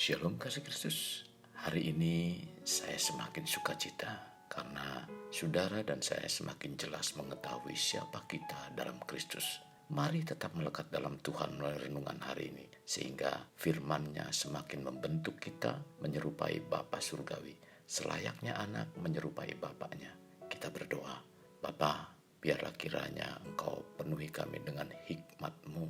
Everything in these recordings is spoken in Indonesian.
Shalom kasih Kristus. Hari ini saya semakin sukacita karena saudara dan saya semakin jelas mengetahui siapa kita dalam Kristus. Mari tetap melekat dalam Tuhan melalui renungan hari ini, sehingga firman-Nya semakin membentuk kita menyerupai Bapa Surgawi, selayaknya anak menyerupai bapaknya. Kita berdoa, Bapa, biarlah kiranya Engkau penuhi kami dengan hikmat-Mu,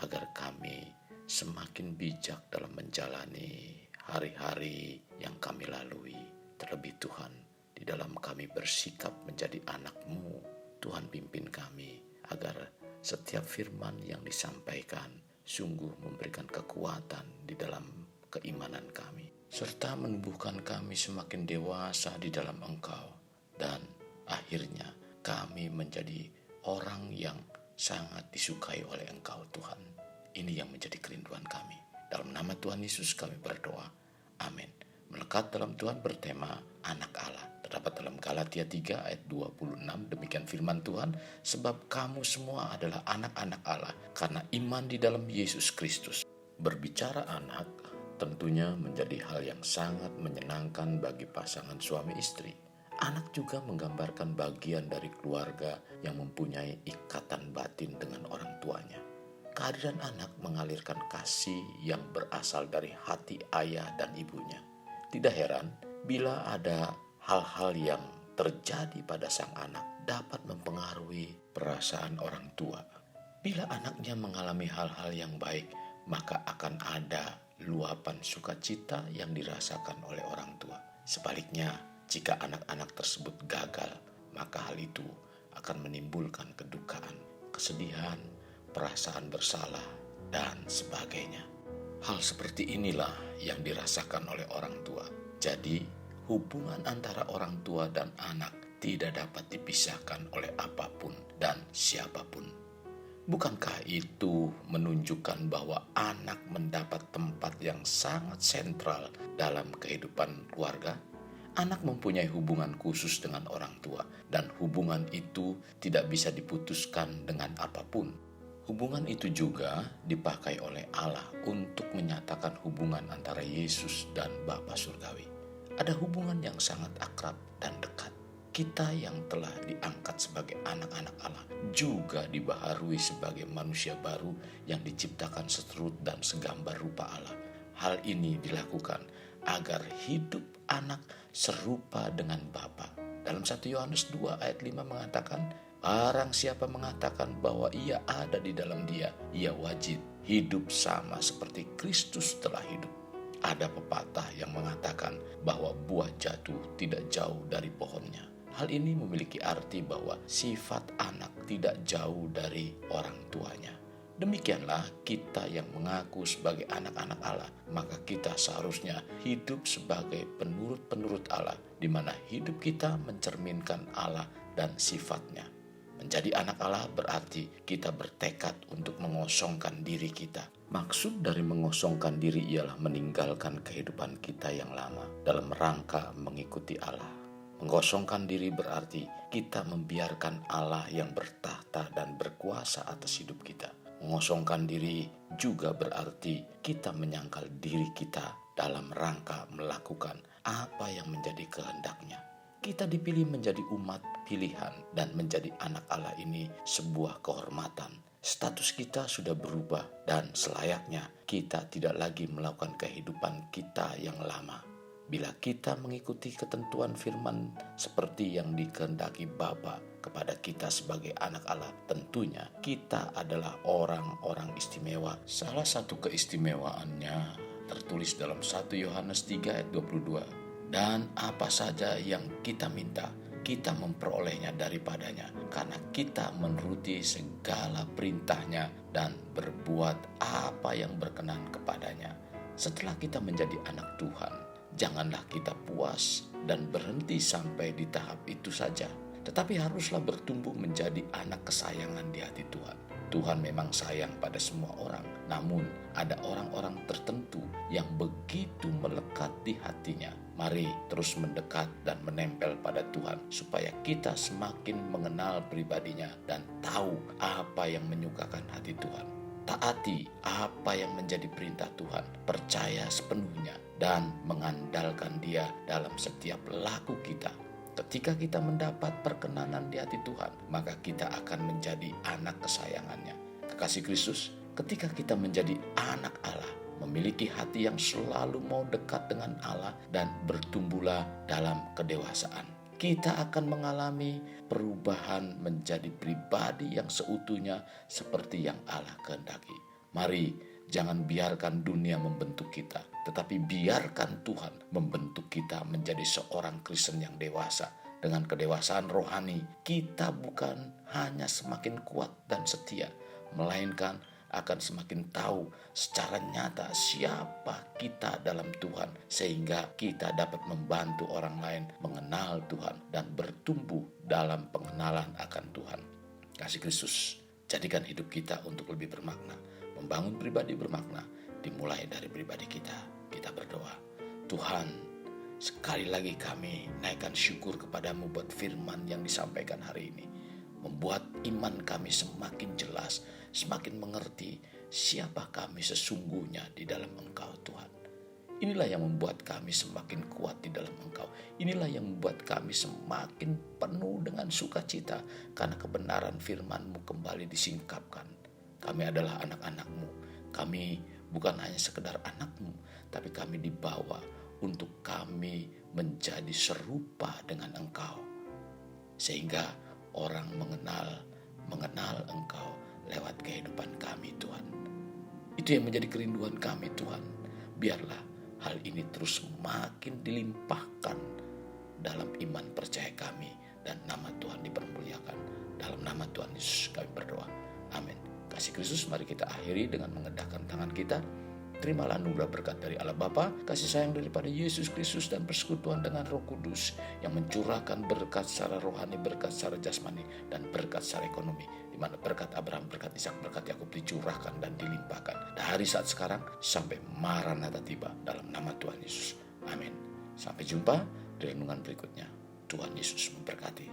agar kami semakin bijak dalam menjalani hari-hari yang kami lalui. Terlebih Tuhan, di dalam kami bersikap menjadi anak-Mu, Tuhan pimpin kami agar setiap firman yang disampaikan sungguh memberikan kekuatan di dalam keimanan kami, serta menumbuhkan kami semakin dewasa di dalam Engkau, dan akhirnya kami menjadi orang yang sangat disukai oleh Engkau Tuhan. Ini yang menjadi kerinduan kami. Dalam nama Tuhan Yesus kami berdoa. Amin. Melekat dalam Tuhan bertema anak Allah. Terdapat dalam Galatia 3 ayat 26. Demikian firman Tuhan. Sebab kamu semua adalah anak-anak Allah karena iman di dalam Yesus Kristus. Berbicara anak tentunya menjadi hal yang sangat menyenangkan bagi pasangan suami istri. Anak juga menggambarkan bagian dari keluarga yang mempunyai ikatan batin dengan orang tuanya. Kehadiran anak mengalirkan kasih yang berasal dari hati ayah dan ibunya. Tidak heran bila ada hal-hal yang terjadi pada sang anak dapat mempengaruhi perasaan orang tua. Bila anaknya mengalami hal-hal yang baik, maka akan ada luapan sukacita yang dirasakan oleh orang tua. Sebaliknya, jika anak-anak tersebut gagal, maka hal itu akan menimbulkan kedukaan, kesedihan, perasaan bersalah, dan sebagainya. Hal seperti inilah yang dirasakan oleh orang tua. Jadi, hubungan antara orang tua dan anak tidak dapat dipisahkan oleh apapun dan siapapun. Bukankah itu menunjukkan bahwa anak mendapat tempat yang sangat sentral dalam kehidupan keluarga? Anak mempunyai hubungan khusus dengan orang tua, dan hubungan itu tidak bisa diputuskan dengan apapun. Hubungan itu juga dipakai oleh Allah untuk menyatakan hubungan antara Yesus dan Bapa Surgawi. Ada hubungan yang sangat akrab dan dekat. Kita yang telah diangkat sebagai anak-anak Allah juga dibaharui sebagai manusia baru yang diciptakan seturut dan segambar rupa Allah. Hal ini dilakukan agar hidup anak serupa dengan Bapa. Dalam 1 Yohanes 2 ayat 5 mengatakan, barang siapa mengatakan bahwa ia ada di dalam Dia, ia wajib hidup sama seperti Kristus telah hidup. Ada pepatah yang mengatakan bahwa buah jatuh tidak jauh dari pohonnya. Hal ini memiliki arti bahwa sifat anak tidak jauh dari orang tuanya. Demikianlah kita yang mengaku sebagai anak-anak Allah, maka kita seharusnya hidup sebagai penurut-penurut Allah, di mana hidup kita mencerminkan Allah dan sifatnya. Menjadi anak Allah berarti kita bertekad untuk mengosongkan diri kita. Maksud dari mengosongkan diri ialah meninggalkan kehidupan kita yang lama dalam rangka mengikuti Allah. Mengosongkan diri berarti kita membiarkan Allah yang bertahta dan berkuasa atas hidup kita. Mengosongkan diri juga berarti kita menyangkal diri kita dalam rangka melakukan apa yang menjadi kehendak-Nya. Kita dipilih menjadi umat pilihan, dan menjadi anak Allah ini sebuah kehormatan. Status kita sudah berubah, dan selayaknya kita tidak lagi melakukan kehidupan kita yang lama. Bila kita mengikuti ketentuan firman seperti yang dikehendaki Bapa kepada kita sebagai anak Allah, tentunya kita adalah orang-orang istimewa. Salah satu keistimewaannya tertulis dalam 1 Yohanes 3 ayat 22. Dan apa saja yang kita minta, kita memperolehnya daripadanya, karena kita menuruti segala perintah-Nya dan berbuat apa yang berkenan kepadanya. Setelah kita menjadi anak Tuhan, janganlah kita puas dan berhenti sampai di tahap itu saja, tetapi haruslah bertumbuh menjadi anak kesayangan di hati Tuhan. Tuhan memang sayang pada semua orang, namun ada orang-orang tertentu yang begitu melekat di hatinya. Mari terus mendekat dan menempel pada Tuhan, supaya kita semakin mengenal pribadinya dan tahu apa yang menyukakan hati Tuhan. taati apa yang menjadi perintah Tuhan, percaya sepenuhnya, dan mengandalkan Dia dalam setiap laku kita. Ketika kita mendapat perkenanan di hati Tuhan, maka kita akan menjadi anak kesayangannya. Kekasih Kristus, ketika kita menjadi anak Allah, memiliki hati yang selalu mau dekat dengan Allah dan bertumbuhlah dalam kedewasaan, kita akan mengalami perubahan menjadi pribadi yang seutuhnya seperti yang Allah kehendaki. Mari jangan biarkan dunia membentuk kita, tetapi biarkan Tuhan membentuk kita menjadi seorang Kristen yang dewasa. Dengan kedewasaan rohani, kita bukan hanya semakin kuat dan setia, melainkan akan semakin tahu secara nyata siapa kita dalam Tuhan, sehingga kita dapat membantu orang lain mengenal Tuhan dan bertumbuh dalam pengenalan akan Tuhan. Kasih Kristus, jadikan hidup kita untuk lebih bermakna. Membangun pribadi bermakna dimulai dari pribadi kita. Kita berdoa, Tuhan, sekali lagi kami naikkan syukur kepadamu buat firman yang disampaikan hari ini. Membuat iman kami semakin jelas, semakin mengerti siapa kami sesungguhnya di dalam Engkau Tuhan. Inilah yang membuat kami semakin kuat di dalam Engkau. Inilah yang membuat kami semakin penuh dengan sukacita karena kebenaran firman-Mu kembali disingkapkan. Kami adalah anak-anak-Mu. Kami bukan hanya sekedar anak-Mu, tapi kami dibawa untuk kami menjadi serupa dengan Engkau. Sehingga orang mengenal Engkau lewat kehidupan kami Tuhan. Itu yang menjadi kerinduan kami Tuhan. Biarlah hal ini terus makin dilimpahkan dalam iman percaya kami, dan nama Tuhan dipermuliakan. Dalam nama Tuhan Yesus kami berdoa. Amin. Kasih Kristus, mari kita akhiri dengan mengendahkan tangan kita. Terimalah anugerah berkat dari Allah Bapa, kasih sayang daripada Yesus Kristus, dan persekutuan dengan Roh Kudus yang mencurahkan berkat secara rohani, berkat secara jasmani, dan berkat secara ekonomi, di mana berkat Abraham, berkat Ishak, berkat Yakub dicurahkan dan dilimpahkan dari saat sekarang sampai Maranatha tiba, dalam nama Tuhan Yesus. Amin. Sampai jumpa di renungan berikutnya. Tuhan Yesus memberkati.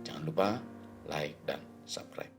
Jangan lupa like dan subscribe.